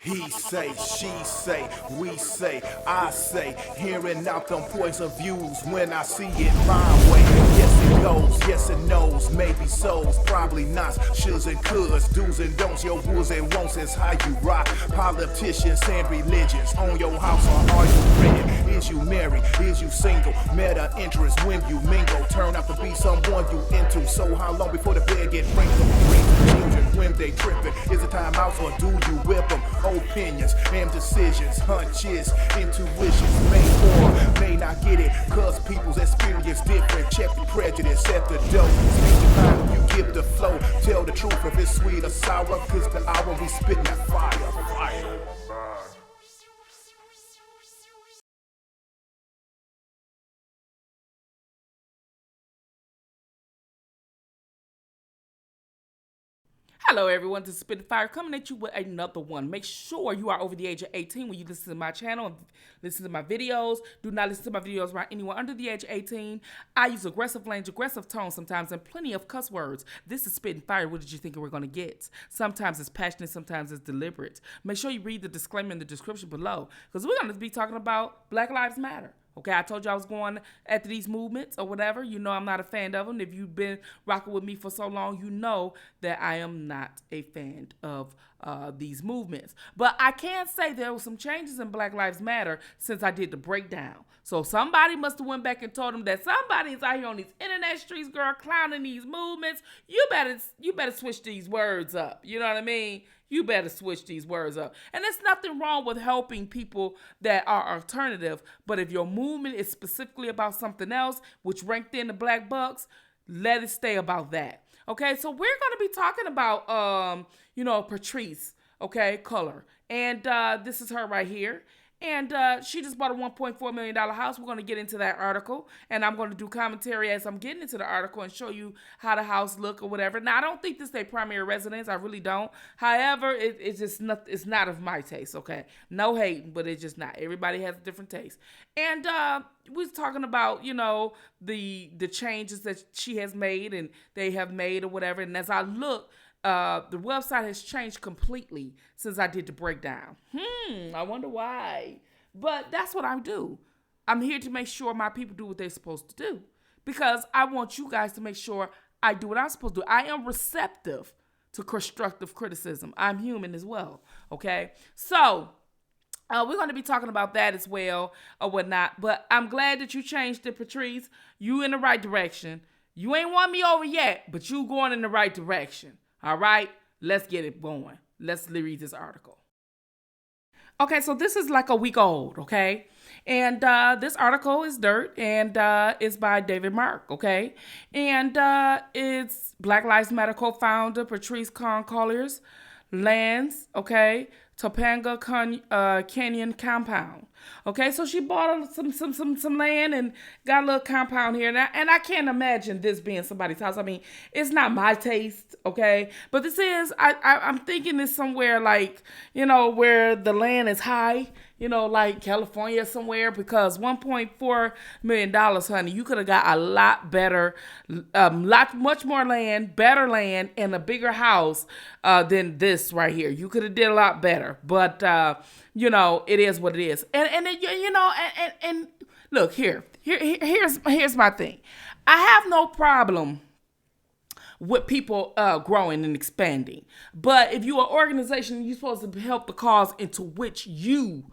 He say, she say, we say, I say, hearing out them points of views when I see it my way. Yes it goes, yes it knows, maybe so's, probably not, shoulds and coulds, do's and don'ts, your wills and won'ts is how you rock. Politicians and religions, on your house or are you renting? Is you married, is you single, meta interest when you mingle, turn out to be someone you into, so how long before the bed get wrinkled? Children when they tripping, is it time out or do you whip them? Opinions and decisions, hunches, intuitions, may or may not get it, cause people's experience different. Check the prejudice at the door. Speak the mind, you give the flow. Tell the truth if it's sweet or sour, cause the hour we spitting that fire. Hello everyone, this is SPITTINFIRE coming at you with another one. Make sure you are over the age of 18 when you listen to my channel and listen to my videos. Do not listen to my videos around anyone under the age of 18. I use aggressive language, aggressive tone sometimes, and plenty of cuss words. This is SPITTINFIRE. What did you think we were going to get? Sometimes it's passionate, sometimes it's deliberate. Make sure you read the disclaimer in the description below, because we're going to be talking about Black Lives Matter. Okay, I told you I was going after these movements or whatever. You know I'm not a fan of them. If you've been rocking with me for so long, you know that I am not a fan of these movements. But I can say there were some changes in Black Lives Matter since I did the breakdown. So somebody must have went back and told them that somebody's out here on these internet streets, girl, clowning these movements. You better switch these words up. You know what I mean? You better switch these words up. And there's nothing wrong with helping people that are alternative. But if your movement is specifically about something else, which ranked in the black bucks, let it stay about that. Okay, so we're going to be talking about, Patrice, okay, Color. And this is her right here. And she just bought a $1.4 million house. We're going to get into that article. And I'm going to do commentary as I'm getting into the article and show you how the house look or whatever. Now, I don't think this is their primary residence. I really don't. However, it's just not, it's not of my taste, okay? No hating, but it's just not. Everybody has a different taste. And we was talking about, the changes that she has made and they have made or whatever. And as I look, the website has changed completely since I did the breakdown. I wonder why. But that's what I do. I'm here to make sure my people do what they're supposed to do. Because I want you guys to make sure I do what I'm supposed to do. I am receptive to constructive criticism. I'm human as well. Okay? So, we're going to be talking about that as well or whatnot. But I'm glad that you changed it, Patrice. You in the right direction. You ain't won me over yet, but you going in the right direction. All right, let's get it going. Let's read this article. Okay, so this is like a week old, okay? And this article is dirt, and it's by David Mark, okay? And it's Black Lives Matter co-founder Patrice Collier's lands, okay? Topanga Canyon compound. Okay, so she bought some land and got a little compound here. And I can't imagine this being somebody's house. I mean, it's not my taste, okay? But this is, I'm thinking it's somewhere like, where the land is high, like California somewhere, because $1.4 million, honey, you could have got a lot better, much more land, better land, and a bigger house than this right here. You could have did a lot better, but it is what it is. And look here's my thing. I have no problem with people growing and expanding, but if you're an organization, you're supposed to help the cause into which into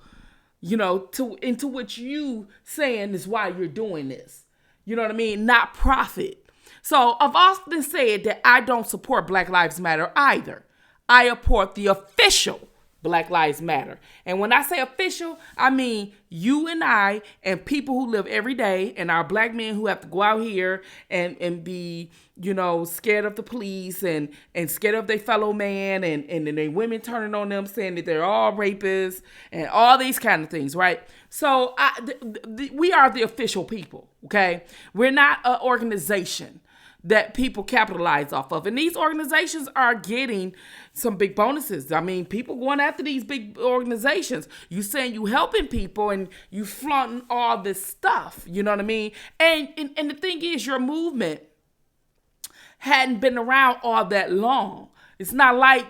which you saying is why you're doing this. You know what I mean? Not profit. So I've often said that I don't support Black Lives Matter either. I support the official Black Lives Matter. And when I say official, I mean you and I and people who live every day and our black men who have to go out here and be, scared of the police and scared of their fellow man and then they women turning on them saying that they're all rapists and all these kind of things, right? So we are the official people, okay? We're not an organization that people capitalize off of. And these organizations are getting some big bonuses. I mean, people going after these big organizations. You saying you helping people and you flaunting all this stuff. You know what I mean? And the thing is, your movement hadn't been around all that long. It's not like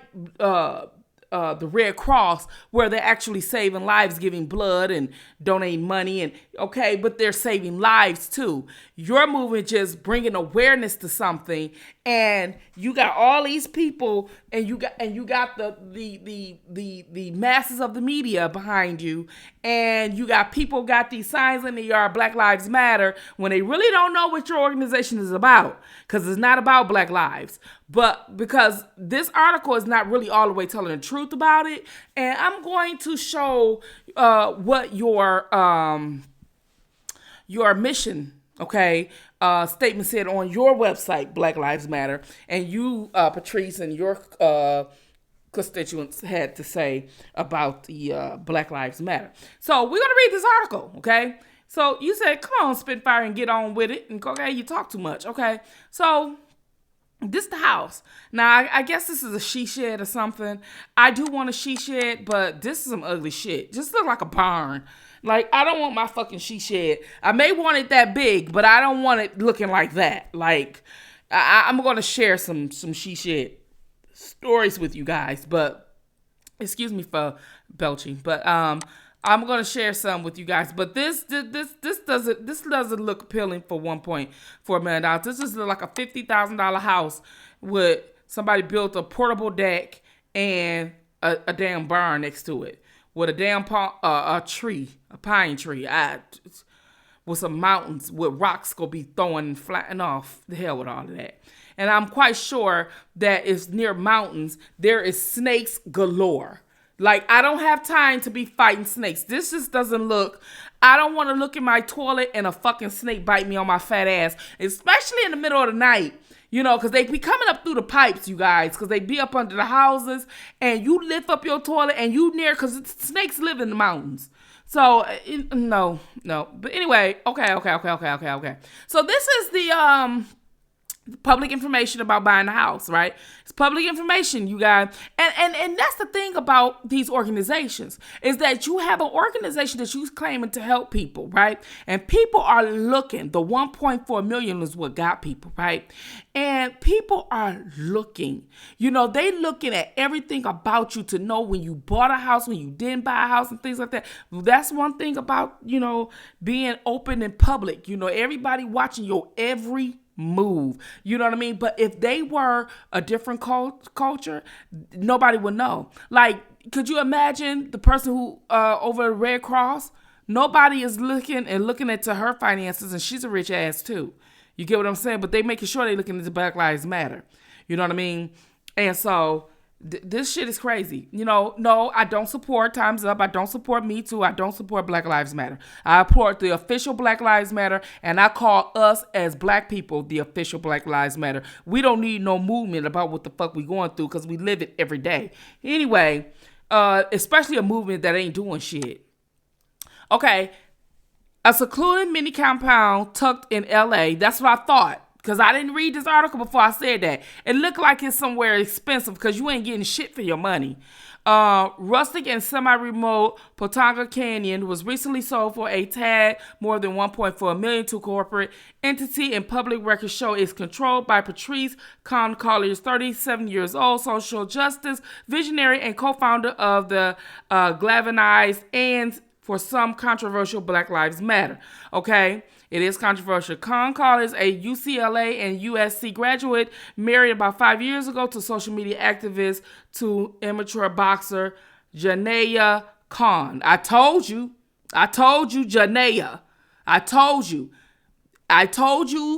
the Red Cross, where they're actually saving lives, giving blood and donating money, and okay, but they're saving lives too. Your movement just bringing awareness to something, and you got all these people, and you got the masses of the media behind you, and you got people got these signs in the yard, Black Lives Matter, when they really don't know what your organization is about, because it's not about Black lives. But because this article is not really all the way telling the truth about it, and I'm going to show what your mission, okay, statement said on your website, Black Lives Matter, and you, Patrice, and your constituents had to say about the Black Lives Matter. So we're gonna read this article, okay? So you said, come on, Spitfire, and get on with it, and okay, you talk too much, okay? So this the house. Now, I guess this is a she shed or something. I do want a she shed, but this is some ugly shit. Just look like a barn. Like, I don't want my fucking she shed. I may want it that big, but I don't want it looking like that. Like, I'm going to share some she shed stories with you guys, but excuse me for belching, but I'm gonna share some with you guys. But this doesn't look appealing for $1.4 million. This is like a $50,000 house with somebody built a portable deck and a damn barn next to it with a damn a pine tree, with some mountains with rocks gonna be throwing and flattening off. The hell with all of that. And I'm quite sure that it's near mountains. There is snakes galore. Like, I don't have time to be fighting snakes. This just doesn't look, I don't want to look in my toilet and a fucking snake bite me on my fat ass, especially in the middle of the night, you know, because they be coming up through the pipes, you guys, because they be up under the houses, and you lift up your toilet and you near, because snakes live in the mountains. So, no. But anyway, okay. So this is the, public information about buying a house, right? It's public information, you guys. And that's the thing about these organizations, is that you have an organization that you're claiming to help people, right? And people are looking. The 1.4 million is what got people, right? And people are looking. You know, they looking at everything about you to know when you bought a house, when you didn't buy a house, and things like that. That's one thing about, you know, being open in public. You know, everybody watching your every move, you know what I mean? But if they were a different culture, nobody would know. Like, could you imagine the person who over the Red Cross? Nobody is looking into her finances, and she's a rich ass too. You get what I'm saying? But they making sure they looking into Black Lives Matter. You know what I mean? And so this shit is crazy. You know, no, I don't support Time's Up. I don't support Me Too. I don't support Black Lives Matter. I support the official Black Lives Matter, and I call us as black people the official Black Lives Matter. We don't need no movement about what the fuck we going through, because we live it every day. Anyway, especially a movement that ain't doing shit. Okay, a secluded mini compound tucked in L.A. That's what I thought, because I didn't read this article before I said that. It looked like it's somewhere expensive, because you ain't getting shit for your money. Rustic and semi-remote Potanga Canyon was recently sold for a tad more than $1.4 million to corporate entity, and public records show it's controlled by Patrice Colliers, 37 years old, social justice visionary and co-founder of the galvanized and, for some, controversial Black Lives Matter. Okay? It is controversial. Colliers, a UCLA and USC graduate, married about 5 years ago to social media activist to amateur boxer Janaya Khan. I told you, Janaya. I told you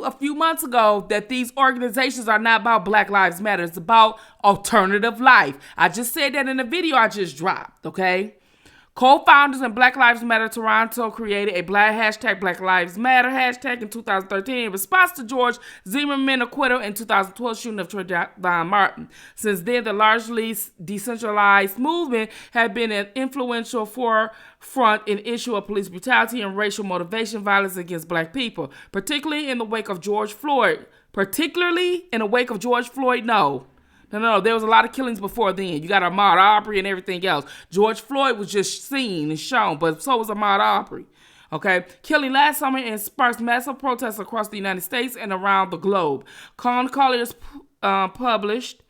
a few months ago that these organizations are not about Black Lives Matter. It's about alternative life. I just said that in the video I just dropped, okay? Co-founders in Black Lives Matter Toronto created a Black Lives Matter hashtag in 2013 in response to George Zimmerman acquittal in 2012 shooting of Trayvon Martin. Since then, the largely decentralized movement had been an influential forefront in issue of police brutality and racial motivation violence against black people, particularly in the wake of George Floyd. No, there was a lot of killings before then. You got Ahmaud Arbery and everything else. George Floyd was just seen and shown, but so was Ahmaud Arbery. Okay, killing last summer and sparked massive protests across the United States and around the globe. Colliers published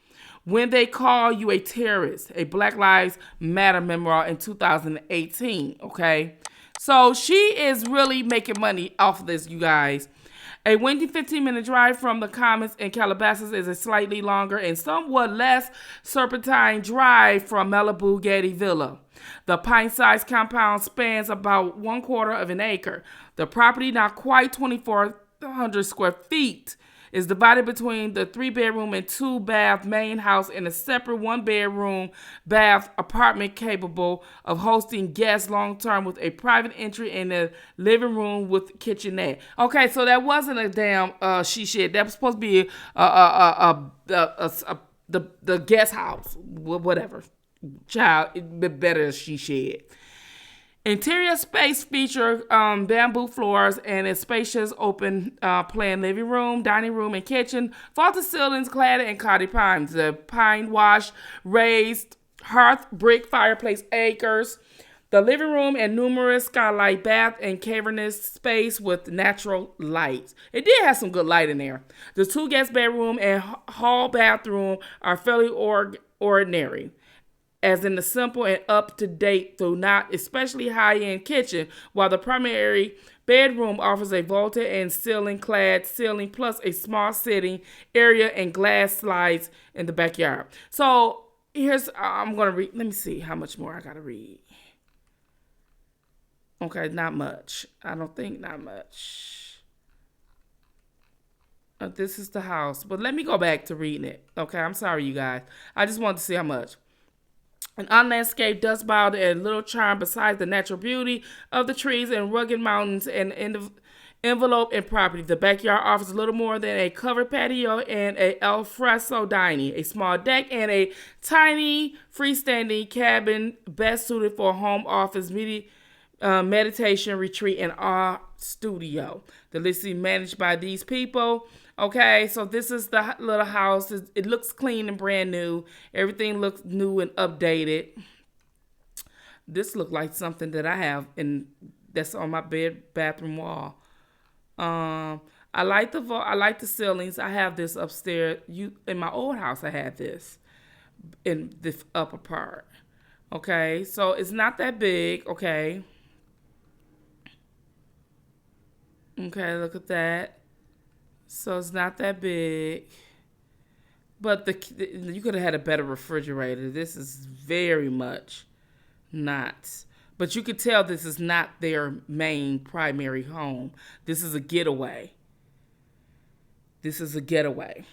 When They Call You a Terrorist, a Black Lives Matter memoir in 2018, okay? So she is really making money off of this, you guys. A windy 15-minute drive from the Commons in Calabasas is a slightly longer and somewhat less serpentine drive from Malibu Getty Villa. The pint-sized compound spans about 1/4 of an acre. The property, not quite 2,400 square feet, is divided between the 3-bedroom and 2-bath main house and a separate 1-bedroom bath apartment capable of hosting guests long-term with a private entry in the living room with kitchenette. Okay, so that wasn't a damn she shed. That was supposed to be the guest house, whatever. Child, it better she shed. Interior space feature bamboo floors and a spacious open plan living room, dining room, and kitchen. Vaulted ceilings clad in Cotty pines. The pine wash raised hearth brick fireplace acres. The living room and numerous skylight bath and cavernous space with natural lights. It did have some good light in there. The 2 guest bedroom and hall bathroom are fairly ordinary, as in the simple and up-to-date, though not especially high-end kitchen, while the primary bedroom offers a vaulted and ceiling-clad ceiling plus a small sitting area and glass slides in the backyard. So here's, I'm going to read, let me see how much more I got to read. Okay, not much. I don't think not much. This is the house, but let me go back to reading it. Okay, I'm sorry, you guys. I just wanted to see how much. An unlandscaped dust bowl and little charm besides the natural beauty of the trees and rugged mountains and envelope and property. The backyard offers a little more than a covered patio and a al fresco dining, a small deck, and a tiny freestanding cabin best suited for a home office, meditation retreat, and art studio. The listing managed by these people. Okay, so this is the little house. It looks clean and brand new. Everything looks new and updated. This looks like something that I have that's on my bathroom wall. I like the ceilings. I have this upstairs. In my old house, I had this in the upper part. Okay, so it's not that big. Okay. Okay, look at that. So it's not that big, but you could have had a better refrigerator. This is very much not. But you could tell this is not their main primary home. This is a getaway. This is a getaway.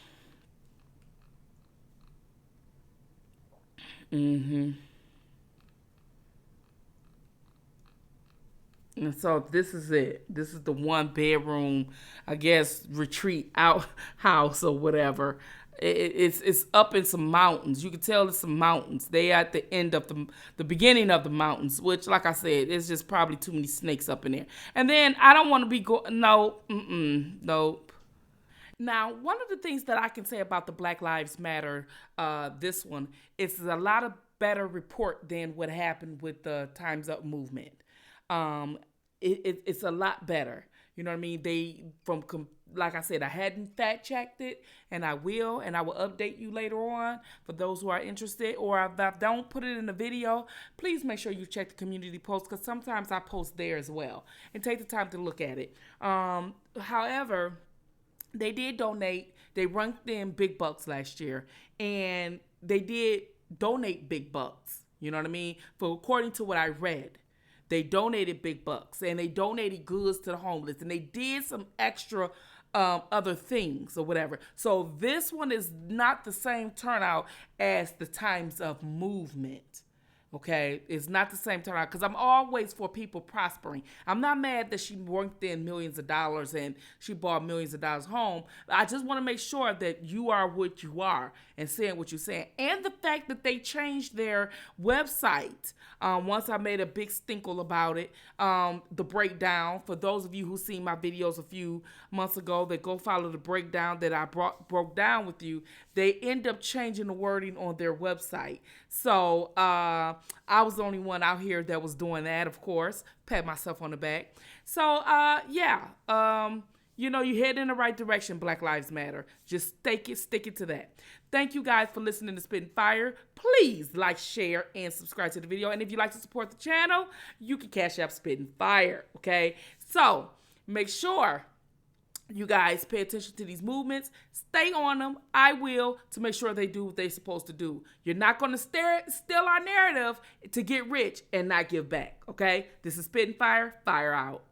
And so this is it. This is the 1-bedroom, I guess, retreat out house or whatever. It's up in some mountains. You can tell it's some mountains. They at the end of the beginning of the mountains, which, like I said, it's just probably too many snakes up in there. And then I don't want to be nope. Now, one of the things that I can say about the Black Lives Matter, this one, is a lot of better report than what happened with the Time's Up movement. It's a lot better. You know what I mean? Like I said, I hadn't fact checked it, and I will update you later on for those who are interested. Or if I don't put it in the video, please make sure you check the community post, because sometimes I post there as well, and take the time to look at it. However, they did donate. They ranked in big bucks last year, and they did donate big bucks. You know what I mean? According to what I read. They donated big bucks, and they donated goods to the homeless, and they did some extra other things or whatever. So this one is not the same turnout as the Time's Up movement. Okay, it's not the same turnout, because I'm always for people prospering. I'm not mad that she worked in millions of dollars and she bought millions of dollars home. I just want to make sure that you are what you are and saying what you're saying. And the fact that they changed their website. Once I made a big stinkle about it, the breakdown. For those of you who seen my videos a few months ago, that go follow the breakdown that I broke down with you. They end up changing the wording on their website. So I was the only one out here that was doing that, of course. Pat myself on the back. So you head in the right direction, Black Lives Matter. Just stick it to that. Thank you guys for listening to Spittin' Fire. Please like, share, and subscribe to the video. And if you'd like to support the channel, you can cash out Spittin' Fire, okay? So, make sure you guys pay attention to these movements. Stay on them. I will, to make sure they do what they're supposed to do. You're not going to steal our narrative to get rich and not give back, okay? This is Spittin' Fire. Fire out.